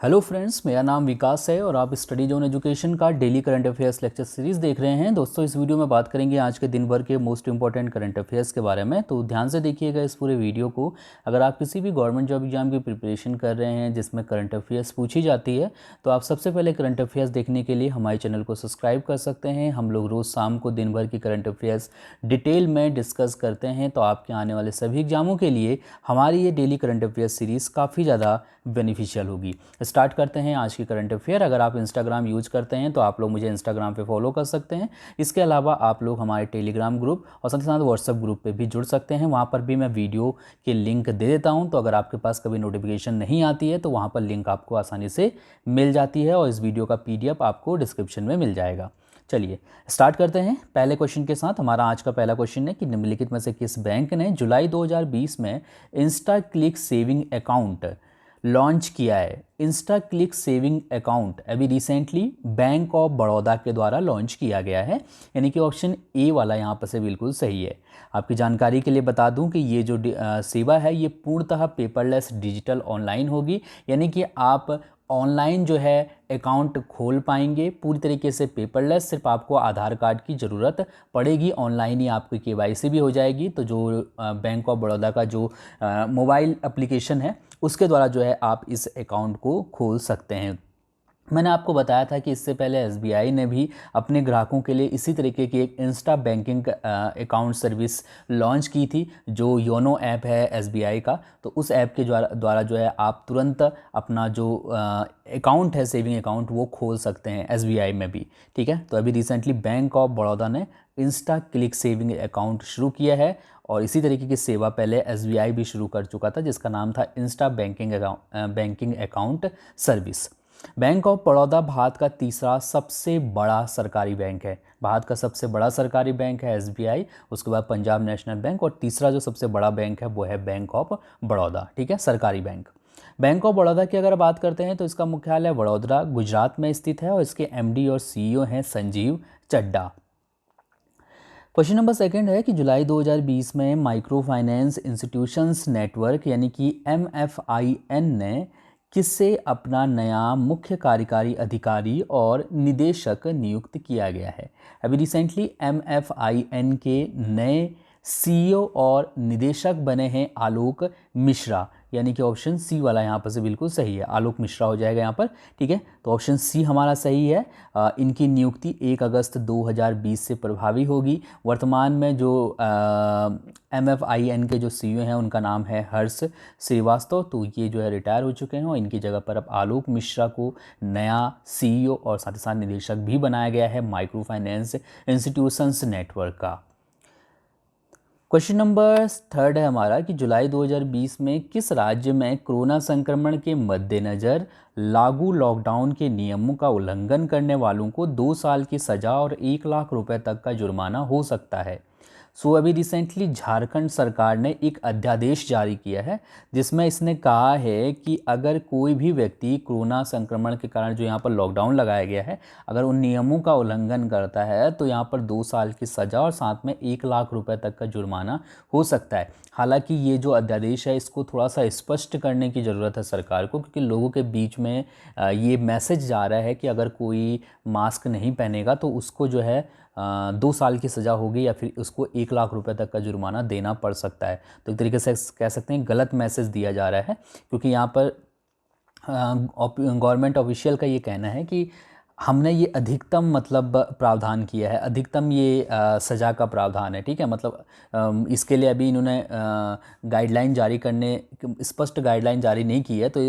Hello friends, मेरा नाम विकास है और आप स्टडी जोन एजुकेशन का daily current affairs lecture series देख रहे हैं। दोस्तों, इस वीडियो में बात करेंगे आज के दिन भर के मोस्ट इंपॉर्टेंट करंट अफेयर्स के बारे में। तो ध्यान से देखिएगा इस पूरे वीडियो को। अगर आप किसी भी गवर्नमेंट जॉब एग्जाम की प्रिपरेशन कर रहे हैं जिसमें करंट अफेयर्स पूछी जाती है, तो आप सबसे पहले करंट अफेयर्स देखने के लिए हमारे चैनल को सब्सक्राइब कर सकते हैं। हम लोग रोज़ शाम को दिन भर की करंट अफेयर्स डिटेल में डिस्कस करते हैं, तो आपके आने वाले सभी एग्जामों के लिए हमारी ये डेली करंट अफेयर्स सीरीज़ काफ़ी ज़्यादा बेनिफिशियल होगी। स्टार्ट करते हैं आज की करंट अफेयर। अगर आप इंस्टाग्राम यूज करते हैं तो आप लोग मुझे इंस्टाग्राम पे फॉलो कर सकते हैं। इसके अलावा आप लोग हमारे टेलीग्राम ग्रुप और साथ ही साथ व्हाट्सएप ग्रुप पे भी जुड़ सकते हैं। वहाँ पर भी मैं वीडियो के लिंक दे देता हूँ, तो अगर आपके पास कभी नोटिफिकेशन नहीं आती है तो वहाँ पर लिंक आपको आसानी से मिल जाती है और इस वीडियो का PDF आपको डिस्क्रिप्शन में मिल जाएगा। चलिए स्टार्ट करते हैं पहले क्वेश्चन के साथ। हमारा आज का पहला क्वेश्चन है कि निम्नलिखित में से किस बैंक ने जुलाई 2020 में Insta click saving account launch किया है। इंस्टा क्लिक सेविंग अकाउंट अभी रिसेंटली बैंक ऑफ बड़ौदा के द्वारा लॉन्च किया गया है, यानी कि ऑप्शन ए वाला यहाँ पर से बिल्कुल सही है। आपकी जानकारी के लिए बता दूं कि ये जो सेवा है ये पूर्णतः पेपरलेस डिजिटल ऑनलाइन होगी, यानी कि आप ऑनलाइन जो है अकाउंट खोल पाएंगे पूरी तरीके से पेपरलेस। सिर्फ आपको आधार कार्ड की ज़रूरत पड़ेगी, ऑनलाइन ही आपकी KYC भी हो जाएगी। तो जो बैंक ऑफ बड़ौदा का जो मोबाइल एप्लीकेशन है उसके द्वारा जो है आप इस अकाउंट को खोल सकते हैं। मैंने आपको बताया था कि इससे पहले SBI ने भी अपने ग्राहकों के लिए इसी तरीके की एक Insta banking account service launch की थी, जो योनो ऐप है SBI का। तो उस ऐप के द्वारा जो है आप तुरंत अपना जो अकाउंट है सेविंग अकाउंट वो खोल सकते हैं SBI में भी। ठीक है, तो अभी रिसेंटली बैंक ऑफ बड़ौदा ने इंस्टा क्लिक सेविंग अकाउंट शुरू किया है और इसी तरीके की सेवा पहले SBI भी शुरू कर चुका था, जिसका नाम था Insta banking account service. Bank of Baroda Bharat का तीसरा सबसे बड़ा सरकारी बैंक है। भारत का सबसे बड़ा सरकारी बैंक है SBI, उसके बाद पंजाब नेशनल बैंक और तीसरा जो सबसे बड़ा बैंक है वो है बैंक ऑफ बड़ौदा। ठीक है, सरकारी बैंक। बैंक ऑफ बड़ौदा की अगर बात करते हैं तो इसका मुख्यालय वडोदरा गुजरात में स्थित है और इसके MD और CEO हैं Sanjeev Chadha. Question number second है कि जुलाई 2020 में माइक्रो फाइनेंस इंस्टीट्यूशंस नेटवर्क यानी कि MFIN ने किससे अपना नया मुख्य कार्यकारी अधिकारी और निदेशक नियुक्त किया गया है। अभी रिसेंटली MFIN के नए CEO और निदेशक बने हैं आलोक मिश्रा, यानी कि ऑप्शन C वाला यहाँ पर से बिल्कुल सही है, आलोक मिश्रा हो जाएगा यहाँ पर। ठीक है, तो ऑप्शन C हमारा सही है। इनकी नियुक्ति 1 अगस्त 2020 से प्रभावी होगी। वर्तमान में जो MFIN के जो CEO हैं उनका नाम है हर्ष श्रीवास्तव, तो ये जो है रिटायर हो चुके हैं और इनकी जगह पर अब आलोक मिश्रा को नया CEO और साथ ही साथ निदेशक भी बनाया गया है माइक्रो फाइनेंस इंस्टीट्यूशंस नेटवर्क का। क्वेश्चन नंबर थर्ड है हमारा कि जुलाई 2020 में किस राज्य में कोरोना संक्रमण के मद्देनज़र लागू लॉकडाउन के नियमों का उल्लंघन करने वालों को 2 साल की सज़ा और 1 लाख रुपए तक का जुर्माना हो सकता है। अभी रिसेंटली झारखंड सरकार ने एक अध्यादेश जारी किया है जिसमें इसने कहा है कि अगर कोई भी व्यक्ति कोरोना संक्रमण के कारण जो यहाँ पर लॉकडाउन लगाया गया है, अगर उन नियमों का उल्लंघन करता है तो यहाँ पर 2 साल की सज़ा और साथ में 1 लाख रुपए तक का जुर्माना हो सकता है। हालांकि ये जो अध्यादेश है इसको थोड़ा सा स्पष्ट करने की ज़रूरत है सरकार को, क्योंकि लोगों के बीच में ये मैसेज जा रहा है कि अगर कोई मास्क नहीं पहनेगा तो उसको जो है 2 साल की सज़ा होगी या फिर उसको 1 लाख रुपए तक का जुर्माना देना पड़ सकता है। तो एक तरीके से कह सकते हैं गलत मैसेज दिया जा रहा है, क्योंकि यहाँ पर गवर्नमेंट ऑफिशियल का ये कहना है कि हमने ये अधिकतम मतलब प्रावधान किया है, अधिकतम ये सज़ा का प्रावधान है। ठीक है, मतलब इसके लिए अभी इन्होंने गाइडलाइन जारी करने स्पष्ट गाइडलाइन जारी नहीं की है, तो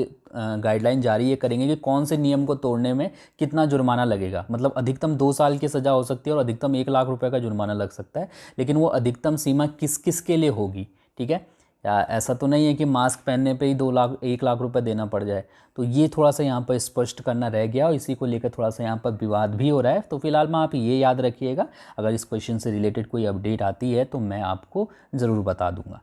गाइडलाइन जारी ये करेंगे कि कौन से नियम को तोड़ने में कितना जुर्माना लगेगा। मतलब अधिकतम 2 साल की सज़ा हो सकती है और अधिकतम 1 लाख रुपए का जुर्माना लग सकता है, लेकिन वो अधिकतम सीमा किस किस के लिए होगी। ठीक है, ऐसा तो नहीं है कि मास्क पहनने पे ही 1 लाख रुपए देना पड़ जाए। तो ये थोड़ा सा यहाँ पर स्पष्ट करना रह गया और इसी को लेकर थोड़ा सा यहाँ पर विवाद भी हो रहा है। तो फिलहाल में आप ये याद रखिएगा, अगर इस क्वेश्चन से रिलेटेड कोई अपडेट आती है तो मैं आपको ज़रूर बता दूंगा।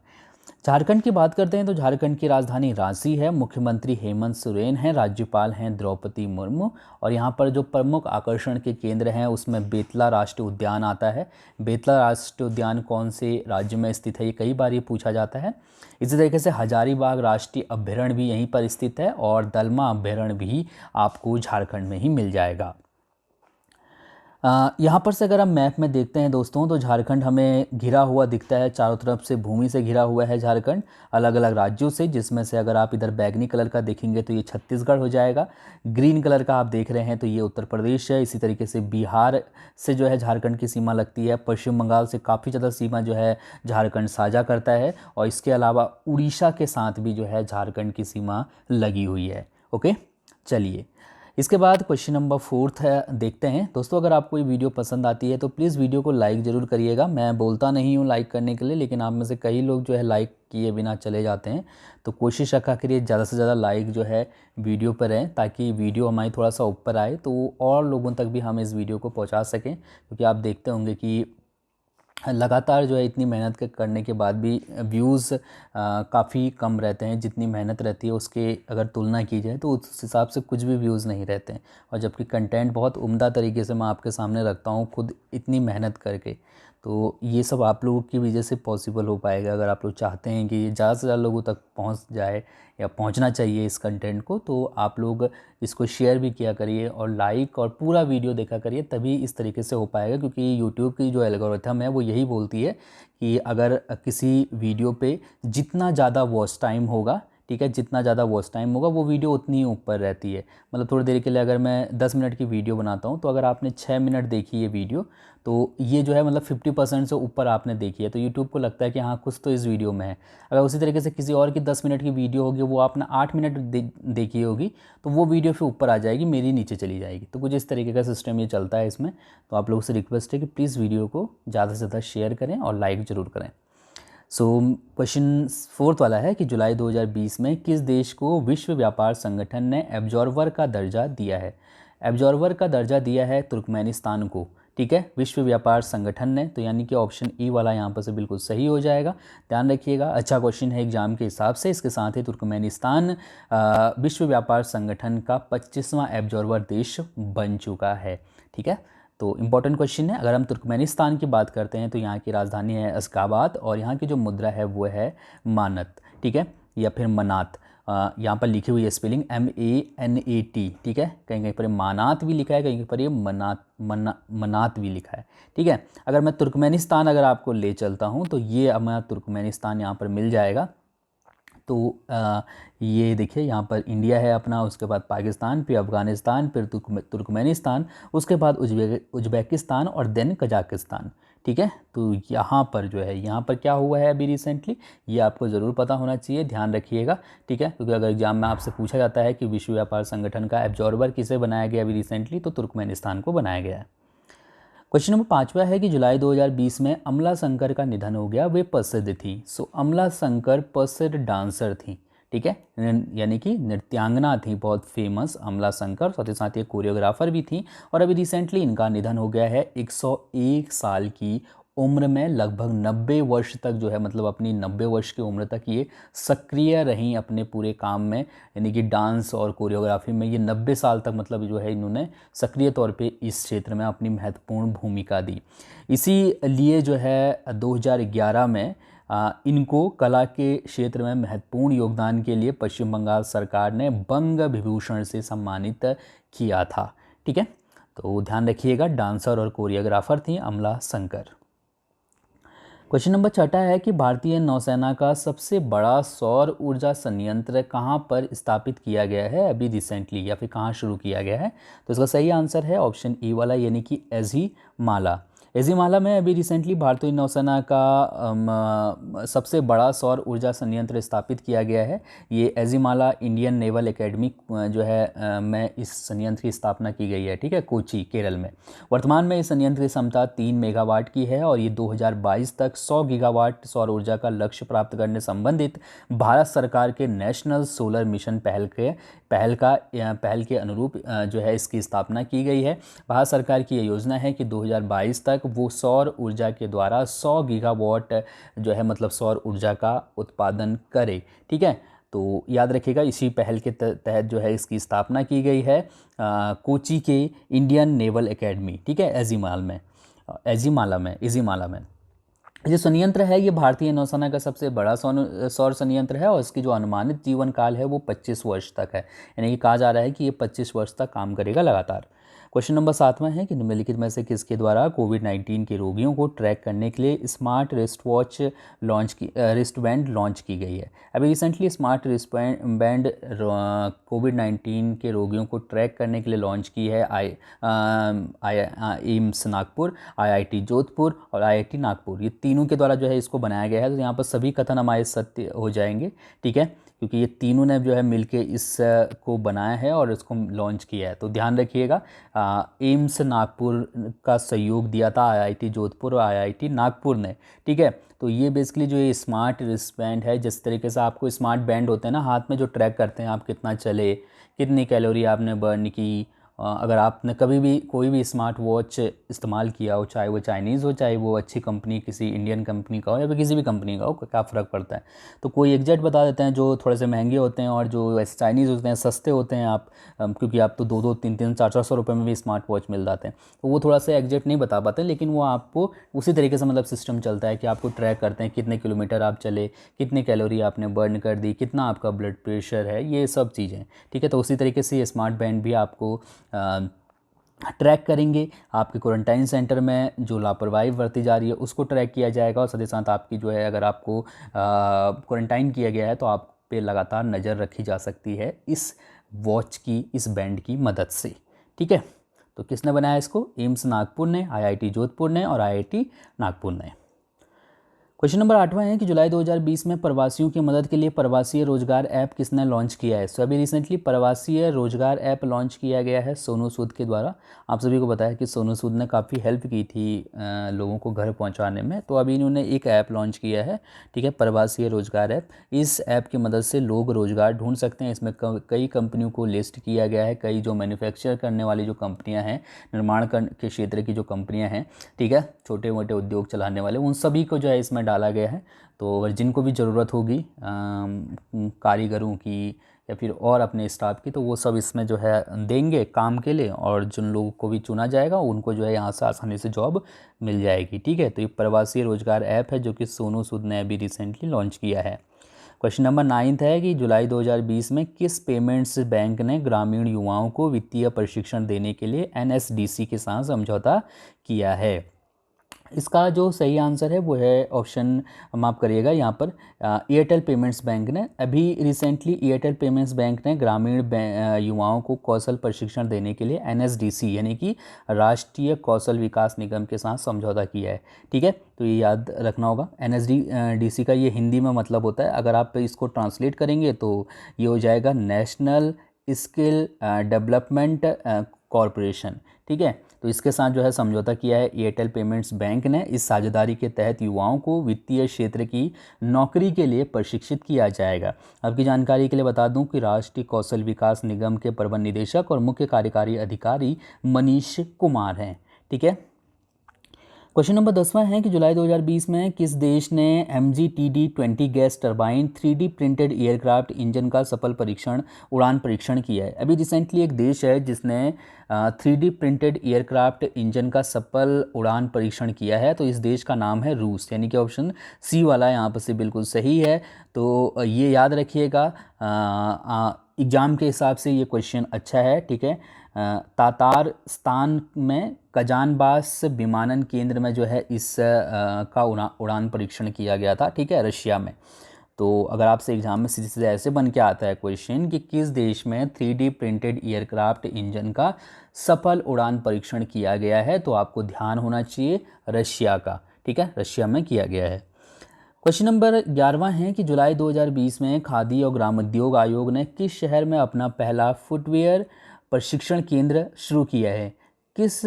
झारखंड की बात करते हैं तो झारखंड की राजधानी रांची है, मुख्यमंत्री हेमंत सोरेन हैं, राज्यपाल हैं द्रौपदी मुर्मू। और यहाँ पर जो प्रमुख आकर्षण के केंद्र हैं उसमें बेतला राष्ट्रीय उद्यान आता है। बेतला राष्ट्रीय उद्यान कौन से राज्य में स्थित है, ये कई बार ये पूछा जाता है। इसी तरीके से हजारीबाग राष्ट्रीय अभ्यारण्य भी यहीं पर स्थित है और दलमा अभ्यारण्य भी आपको झारखंड में ही मिल जाएगा। यहाँ पर से अगर हम मैप में देखते हैं दोस्तों तो झारखंड हमें घिरा हुआ दिखता है, चारों तरफ से भूमि से घिरा हुआ है झारखंड अलग अलग राज्यों से, जिसमें से अगर आप इधर बैगनी कलर का देखेंगे तो ये छत्तीसगढ़ हो जाएगा, ग्रीन कलर का आप देख रहे हैं तो ये उत्तर प्रदेश है। इसी तरीके से बिहार से जो है झारखंड की सीमा लगती है, पश्चिम बंगाल से काफ़ी ज़्यादा सीमा जो है झारखंड साझा करता है, और इसके अलावा उड़ीसा के साथ भी जो है झारखंड की सीमा लगी हुई है। ओके, चलिए इसके बाद क्वेश्चन नंबर 4 है, देखते हैं दोस्तों। अगर आपको ये वीडियो पसंद आती है तो प्लीज़ वीडियो को लाइक ज़रूर करिएगा। मैं बोलता नहीं हूँ लाइक करने के लिए, लेकिन आप में से कई लोग जो है लाइक किए बिना चले जाते हैं, तो कोशिश रखा करिए ज़्यादा से ज़्यादा लाइक जो है वीडियो पर रहें, ताकि वीडियो हमारी थोड़ा सा ऊपर आए तो और लोगों तक भी हम इस वीडियो को पहुँचा सकें। क्योंकि आप देखते होंगे कि लगातार जो है इतनी मेहनत करने के बाद भी व्यूज़ काफ़ी कम रहते हैं। जितनी मेहनत रहती है उसके अगर तुलना की जाए तो उस हिसाब से कुछ भी व्यूज़ नहीं रहते हैं, और जबकि कंटेंट बहुत उम्दा तरीके से मैं आपके सामने रखता हूँ खुद इतनी मेहनत करके। तो ये सब आप लोगों की वजह से पॉसिबल हो पाएगा। अगर आप लोग चाहते हैं कि ज़्यादा से ज़्यादा लोगों तक पहुँच जाए या पहुँचना चाहिए इस कंटेंट को, तो आप लोग इसको शेयर भी किया करिए और लाइक और पूरा वीडियो देखा करिए, तभी इस तरीके से हो पाएगा। क्योंकि यूट्यूब की जो एल्गोरिथम है वो यही बोलती है कि अगर किसी वीडियो पे जितना ज़्यादा वॉच टाइम होगा, ठीक है, जितना ज़्यादा वॉच टाइम होगा वो वीडियो उतनी ही ऊपर रहती है। मतलब थोड़ी देर के लिए अगर मैं 10 मिनट की वीडियो बनाता हूँ तो अगर आपने 6 मिनट देखी ये वीडियो, तो ये जो है मतलब 50% से ऊपर आपने देखी है, तो यूट्यूब को लगता है कि हाँ कुछ तो इस वीडियो में है। अगर उसी तरीके से किसी और की 10 मिनट की वीडियो होगी, वो आपने 8 मिनट देखी होगी, तो वो वीडियो फिर ऊपर आ जाएगी, मेरी नीचे चली जाएगी। तो कुछ इस तरीके का सिस्टम ये चलता है इसमें। तो आप लोगों से रिक्वेस्ट है कि प्लीज़ वीडियो को ज़्यादा से ज़्यादा शेयर करें और लाइक ज़रूर करें। सो क्वेश्चन 4 वाला है कि जुलाई 2020 में किस देश को विश्व व्यापार संगठन ने ऑब्जर्वर का दर्जा दिया है। ऑब्जर्वर का दर्जा दिया है तुर्कमेनिस्तान को, ठीक है, विश्व व्यापार संगठन ने। तो यानी कि ऑप्शन ई वाला यहाँ पर से बिल्कुल सही हो जाएगा। ध्यान रखिएगा, अच्छा क्वेश्चन है एग्जाम के हिसाब से। इसके साथ ही तुर्कमेनिस्तान विश्व व्यापार संगठन का 25वां ऑब्जर्वर देश बन चुका है, ठीक है। तो इम्पॉर्टेंट क्वेश्चन है। अगर हम तुर्कमेनिस्तान की बात करते हैं तो यहाँ की राजधानी है अश्गाबाद और यहाँ की जो मुद्रा है वो है मानत, ठीक है, या फिर मनात। यहाँ पर लिखी हुई है स्पेलिंग MANAT, ठीक है, कहीं कहीं पर मानात भी लिखा है, कहीं कहीं पर ये मनात भी लिखा है, ठीक है। अगर मैं तुर्कमेनिस्तान अगर आपको ले चलता हूँ तो ये हमारा तुर्कमेनिस्तान यहाँ पर मिल जाएगा। तो ये देखिए यहाँ पर इंडिया है अपना, उसके बाद पाकिस्तान, फिर अफ़गानिस्तान, फिर तुर्कमेनिस्तान, उसके बाद उज्बेकिस्तान और देन कजाकिस्तान, ठीक है। तो यहाँ पर जो है, यहाँ पर क्या हुआ है अभी रिसेंटली, ये आपको ज़रूर पता होना चाहिए, ध्यान रखिएगा, ठीक है। क्योंकि अगर एग्जाम में आपसे पूछा जाता है कि विश्व व्यापार संगठन का ऑब्जर्वर किसे बनाया गया अभी रिसेंटली, तो तुर्कमेनिस्तान को बनाया गया है। क्वेश्चन नंबर 5वां है कि जुलाई 2020 में अमला शंकर का निधन हो गया, वे प्रसिद्ध थी। सो अमला शंकर प्रसिद्ध डांसर थी, ठीक है, यानी कि नृत्यांगना थी, बहुत फेमस अमला शंकर, साथ ही साथ ये कोरियोग्राफर भी थी। और अभी रिसेंटली इनका निधन हो गया है 101 साल की उम्र में। लगभग 90 वर्ष तक जो है, मतलब अपनी 90 वर्ष की उम्र तक ये सक्रिय रहीं अपने पूरे काम में, यानी कि डांस और कोरियोग्राफी में। ये 90 साल तक मतलब जो है इन्होंने सक्रिय तौर पे इस क्षेत्र में अपनी महत्वपूर्ण भूमिका दी। इसीलिए जो है 2011 में इनको कला के क्षेत्र में महत्वपूर्ण योगदान के लिए पश्चिम बंगाल सरकार ने बंग विभूषण से सम्मानित किया था, ठीक है। तो ध्यान रखिएगा, डांसर और कोरियोग्राफर थी अमला शंकर। क्वेश्चन नंबर 6 है कि भारतीय नौसेना का सबसे बड़ा सौर ऊर्जा संयंत्र कहाँ पर स्थापित किया गया है अभी रिसेंटली, या फिर कहाँ शुरू किया गया है। तो इसका सही आंसर है ऑप्शन ई वाला, यानी कि एझिमाला। एझिमाला में अभी रिसेंटली भारतीय नौसेना का सबसे बड़ा सौर ऊर्जा संयंत्र स्थापित किया गया है। ये एझिमाला इंडियन नेवल एकेडमी जो है में इस संयंत्र की स्थापना की गई है, ठीक है, कोची केरल में। वर्तमान में इस संयंत्र की क्षमता 3 मेगावाट की है और ये 2022 तक 100 गीगावाट सौर ऊर्जा का लक्ष्य प्राप्त करने संबंधित भारत सरकार के नेशनल सोलर मिशन पहल के अनुरूप जो है इसकी स्थापना की गई है। भारत सरकार की यह योजना है कि 2022 तक तक वो सौर ऊर्जा के द्वारा 100 गीगावाट जो है मतलब सौर ऊर्जा का उत्पादन करे। ठीक है, तो याद रखिएगा इसी पहल के तहत जो है इसकी स्थापना की गई है कोची के इंडियन नेवल एकेडमी, ठीक है, इजीमाला में। ये संयंत्र है, ये भारतीय नौसेना का सबसे बड़ा सौर संयंत्र है और इसकी जो अनुमानित जीवन काल है वो 25 वर्ष तक है, यानी कि कहा जा रहा है कि ये 25 वर्ष तक काम करेगा लगातार। क्वेश्चन नंबर 7वां है कि निम्नलिखित में से किसके द्वारा कोविड-19 के रोगियों को ट्रैक करने के लिए स्मार्ट रिस्ट बैंड लॉन्च की गई है। अभी रिसेंटली स्मार्ट रिस्ट बैंड कोविड-19 के रोगियों को ट्रैक करने के लिए लॉन्च की है एम्स नागपुर, IIT जोधपुर और IIT नागपुर, ये तीनों के द्वारा जो है इसको बनाया गया है। तो यहाँ पर सभी कथन हमारे सत्य हो जाएंगे, ठीक है, क्योंकि ये तीनों ने जो है मिलके इस को बनाया है और इसको लॉन्च किया है। तो ध्यान रखिएगा एम्स नागपुर का सहयोग दिया था IIT जोधपुर और IIT नागपुर ने, ठीक है। तो ये बेसिकली जो ये स्मार्ट रिस्ट बैंड है, जिस तरीके से आपको स्मार्ट बैंड होते हैं ना हाथ में, जो ट्रैक करते हैं आप कितना चले, कितनी कैलोरी आपने बर्न की। अगर आपने कभी भी कोई भी स्मार्ट वॉच इस्तेमाल किया हो, चाहे वो चाइनीज़ हो, चाहे वो अच्छी कंपनी किसी इंडियन कंपनी का हो या फिर किसी भी कंपनी का हो, क्या फ़र्क पड़ता है। तो कोई एग्जैक्ट बता देते हैं जो थोड़े से महंगे होते हैं और जो वैसे चाइनीज़ होते हैं सस्ते होते हैं, आप क्योंकि आप तो 2-2, 3-3, 400 रुपये में भी स्मार्ट वॉच मिल जाते हैं, तो वो थोड़ा सा एग्जैक्ट नहीं बता पाते, लेकिन वो आपको उसी तरीके से मतलब सिस्टम चलता है कि आपको ट्रैक करते हैं कितने किलोमीटर आप चले, कितनी कैलोरी आपने बर्न कर दी, कितना आपका ब्लड प्रेशर है, ये सब चीज़ें, ठीक है। तो उसी तरीके से ये स्मार्ट बैंड भी आपको ट्रैक करेंगे। आपके क्वारंटाइन सेंटर में जो लापरवाही बरती जा रही है उसको ट्रैक किया जाएगा और साथ ही साथ आपकी जो है अगर आपको क्वारंटाइन किया गया है तो आप पे लगातार नज़र रखी जा सकती है इस वॉच की, इस बैंड की मदद से, ठीक है। तो किसने बनाया इसको? एम्स नागपुर ने, IIT जोधपुर ने और IIT नागपुर ने। क्वेश्चन नंबर 8वां है कि जुलाई 2020 में प्रवासियों की मदद के लिए प्रवासीय रोजगार ऐप किसने लॉन्च किया है? सो अभी रिसेंटली प्रवासीय रोजगार ऐप लॉन्च किया गया है सोनू सूद के द्वारा। आप सभी को बताया कि सोनू सूद ने काफ़ी हेल्प की थी लोगों को घर पहुंचाने में, तो अभी इन्होंने एक ऐप लॉन्च किया है, ठीक है, प्रवासीय रोजगार ऐप। इस ऐप की मदद से लोग रोजगार ढूंढ सकते हैं। इसमें कई कंपनियों को लिस्ट किया गया है, कई जो मैन्युफैक्चर करने वाली जो कंपनियाँ हैं, निर्माण के क्षेत्र की जो कंपनियाँ हैं, ठीक है, छोटे मोटे उद्योग चलाने वाले, उन सभी को जो है इसमें डाला गया है। तो अगर जिनको भी ज़रूरत होगी कारीगरों की या फिर और अपने स्टाफ की, तो वो सब इसमें जो है देंगे काम के लिए, और जिन लोगों को भी चुना जाएगा उनको जो है यहाँ से आसानी से जॉब मिल जाएगी, ठीक है। तो ये प्रवासी रोजगार ऐप है जो कि सोनू सूद ने अभी रिसेंटली लॉन्च किया है। क्वेश्चन नंबर 9 है कि जुलाई 2020 में किस पेमेंट्स बैंक ने ग्रामीण युवाओं को वित्तीय प्रशिक्षण देने के लिए NSDC के साथ समझौता किया है? इसका जो सही आंसर है वो है ऑप्शन, माफ़ करिएगा, यहाँ पर एयरटेल पेमेंट्स बैंक ने। अभी रिसेंटली एयरटेल पेमेंट्स बैंक ने ग्रामीण युवाओं को कौशल प्रशिक्षण देने के लिए NSDC यानी कि राष्ट्रीय कौशल विकास निगम के साथ समझौता किया है, ठीक है। तो ये याद रखना होगा। NSDC का ये हिंदी में मतलब होता है, अगर आप इसको ट्रांसलेट करेंगे तो ये हो जाएगा नेशनल स्किल डेवलपमेंट कॉरपोरेशन, ठीक है। तो इसके साथ जो है समझौता किया है एयरटेल पेमेंट्स बैंक ने। इस साझेदारी के तहत युवाओं को वित्तीय क्षेत्र की नौकरी के लिए प्रशिक्षित किया जाएगा। आपकी जानकारी के लिए बता दूं कि राष्ट्रीय कौशल विकास निगम के प्रबंध निदेशक और मुख्य कार्यकारी अधिकारी मनीष कुमार हैं, ठीक है। क्वेश्चन नंबर 10वां है कि जुलाई 2020 में किस देश ने MGTD-20 gas turbine 3D printed aircraft engine का सफल उड़ान परीक्षण किया है? अभी रिसेंटली एक देश है जिसने 3D प्रिंटेड एयरक्राफ्ट इंजन का सफल उड़ान परीक्षण किया है, तो इस देश का नाम है रूस, यानी कि ऑप्शन सी वाला यहाँ पर से बिल्कुल सही है। तो ये याद रखिएगा, एग्ज़ाम के हिसाब से ये क्वेश्चन अच्छा है, ठीक है। तातारस्तान में कजानबास विमानन केंद्र में जो है इस का उड़ान परीक्षण किया गया था, ठीक है, रशिया में। तो अगर आपसे एग्जाम में सीधे सीधे ऐसे बन के आता है क्वेश्चन कि किस देश में 3D प्रिंटेड एयरक्राफ्ट इंजन का सफल उड़ान परीक्षण किया गया है, तो आपको ध्यान होना चाहिए रशिया का, ठीक है, रशिया में किया गया है। क्वेश्चन नंबर 11वां है कि जुलाई 2020 में खादी और ग्रामोद्योग आयोग ने किस शहर में अपना पहला फुटवेयर प्रशिक्षण केंद्र शुरू किया है? किस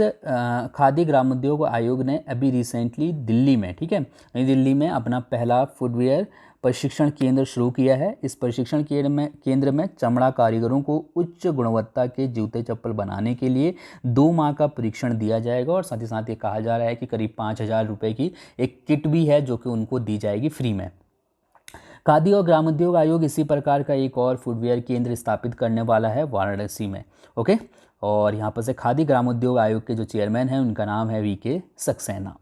खादी ग्रामोद्योग आयोग ने अभी रिसेंटली दिल्ली में, ठीक है, नई दिल्ली में अपना पहला फुटवेयर प्रशिक्षण केंद्र शुरू किया है। इस प्रशिक्षण केंद्र में चमड़ा कारीगरों को उच्च गुणवत्ता के जूते चप्पल बनाने के लिए 2 माह का परीक्षण दिया जाएगा और साथ ही साथ ये कहा जा रहा है कि करीब 5,000 रुपये की एक किट भी है जो कि उनको दी जाएगी फ्री में। खादी और ग्रामोद्योग आयोग इसी प्रकार का एक और फुटवेयर केंद्र स्थापित करने वाला है वाराणसी में। ओके, और यहाँ पर से खादी ग्रामोद्योग आयोग के जो चेयरमैन हैं उनका नाम है वीके सक्सेना।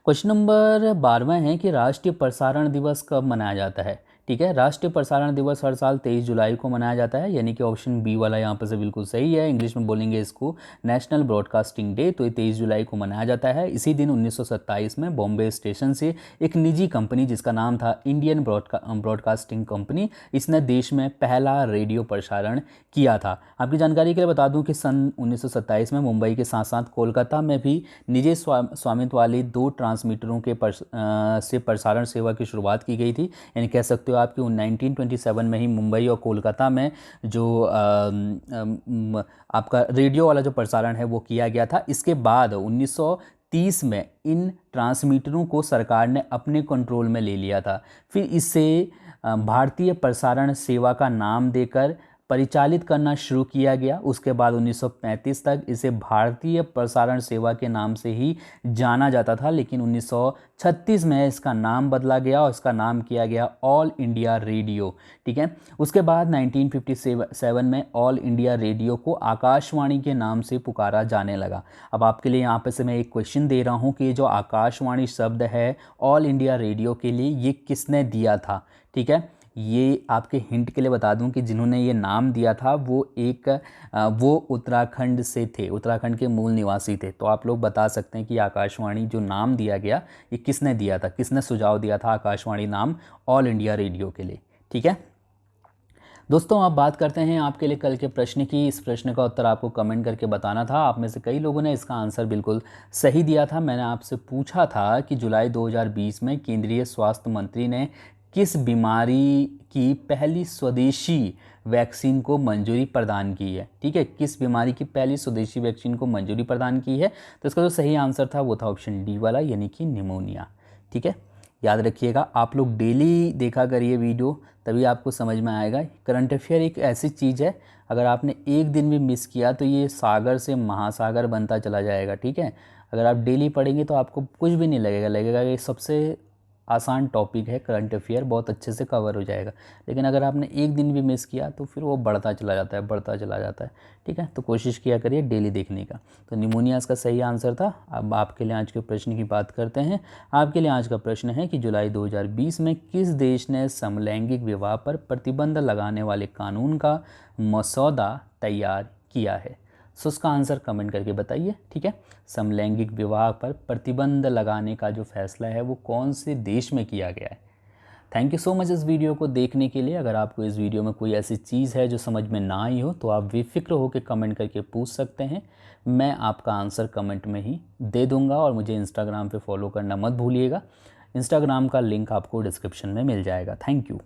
क्वेश्चन नंबर 12वां है कि राष्ट्रीय प्रसारण दिवस कब मनाया जाता है। ठीक है, राष्ट्रीय प्रसारण दिवस हर साल 23 जुलाई को मनाया जाता है, यानी कि ऑप्शन बी वाला यहाँ पर से बिल्कुल सही है। इंग्लिश में बोलेंगे इसको नेशनल ब्रॉडकास्टिंग डे। तो ये 23 जुलाई को मनाया जाता है। इसी दिन 1927 में बॉम्बे स्टेशन से एक निजी कंपनी जिसका नाम था इंडियन ब्रॉडकास्टिंग कंपनी, इसने देश में पहला रेडियो प्रसारण किया था। आपकी जानकारी के लिए बता दूं कि सन 1927 में मुंबई के साथ साथ कोलकाता में भी निजी स्वामित्व वाली 2 ट्रांसमीटरों के से प्रसारण सेवा की शुरुआत की गई थी। यानी कह सकते हो आपकी 1927 में ही मुंबई और कोलकाता में जो आपका रेडियो वाला जो प्रसारण है वो किया गया था। इसके बाद 1930 में इन ट्रांसमीटरों को सरकार ने अपने कंट्रोल में ले लिया था। फिर इसे भारतीय प्रसारण सेवा का नाम देकर परिचालित करना शुरू किया गया। उसके बाद 1935 तक इसे भारतीय प्रसारण सेवा के नाम से ही जाना जाता था, लेकिन 1936 में इसका नाम बदला गया और इसका नाम किया गया ऑल इंडिया रेडियो। ठीक है, उसके बाद 1957 में ऑल इंडिया रेडियो को आकाशवाणी के नाम से पुकारा जाने लगा। अब आपके लिए यहाँ पे से मैं एक क्वेश्चन दे रहा हूँ कि ये जो आकाशवाणी शब्द है ऑल इंडिया रेडियो के लिए ये किसने दिया था। ठीक है, ये आपके हिंट के लिए बता दूं कि जिन्होंने ये नाम दिया था वो उत्तराखंड से थे, उत्तराखंड के मूल निवासी थे। तो आप लोग बता सकते हैं कि आकाशवाणी जो नाम दिया गया ये किसने दिया था, किसने सुझाव दिया था आकाशवाणी नाम ऑल इंडिया रेडियो के लिए। ठीक है दोस्तों, अब बात करते हैं आपके लिए कल के प्रश्न की। इस प्रश्न का उत्तर आपको कमेंट करके बताना था। आप में से कई लोगों ने इसका आंसर बिल्कुल सही दिया था। मैंने आपसे पूछा था कि जुलाई 2020 में केंद्रीय स्वास्थ्य मंत्री ने किस बीमारी की पहली स्वदेशी वैक्सीन को मंजूरी प्रदान की है। ठीक है, किस बीमारी की पहली स्वदेशी वैक्सीन को मंजूरी प्रदान की है। तो इसका जो सही आंसर था वो था ऑप्शन डी वाला, यानी कि निमोनिया। ठीक है, याद रखिएगा, आप लोग डेली देखा करिए वीडियो, तभी आपको समझ में आएगा। करंट अफेयर एक ऐसी चीज़ है, अगर आपने एक दिन भी मिस किया तो ये सागर से महासागर बनता चला जाएगा। ठीक है, अगर आप डेली पढ़ेंगे तो आपको कुछ भी नहीं लगेगा कि सबसे आसान टॉपिक है करंट अफेयर, बहुत अच्छे से कवर हो जाएगा। लेकिन अगर आपने एक दिन भी मिस किया तो फिर वो बढ़ता चला जाता है। ठीक है, तो कोशिश किया करिए डेली देखने का। तो निमोनिया इसका सही आंसर था। अब आपके लिए आज के प्रश्न की बात करते हैं। आपके लिए आज का प्रश्न है कि जुलाई 2020 में किस देश ने समलैंगिक विवाह पर प्रतिबंध लगाने वाले कानून का मसौदा तैयार किया है। सो उसका आंसर कमेंट करके बताइए। ठीक है, समलैंगिक विवाह पर प्रतिबंध लगाने का जो फैसला है वो कौन से देश में किया गया है। थैंक यू सो मच इस वीडियो को देखने के लिए। अगर आपको इस वीडियो में कोई ऐसी चीज़ है जो समझ में ना आई हो तो आप बेफिक्र होकर कमेंट करके पूछ सकते हैं। मैं आपका आंसर कमेंट में ही दे दूंगा। और मुझे इंस्टाग्राम पे फॉलो करना मत भूलिएगा। इंस्टाग्राम का लिंक आपको डिस्क्रिप्शन में मिल जाएगा। Thank you.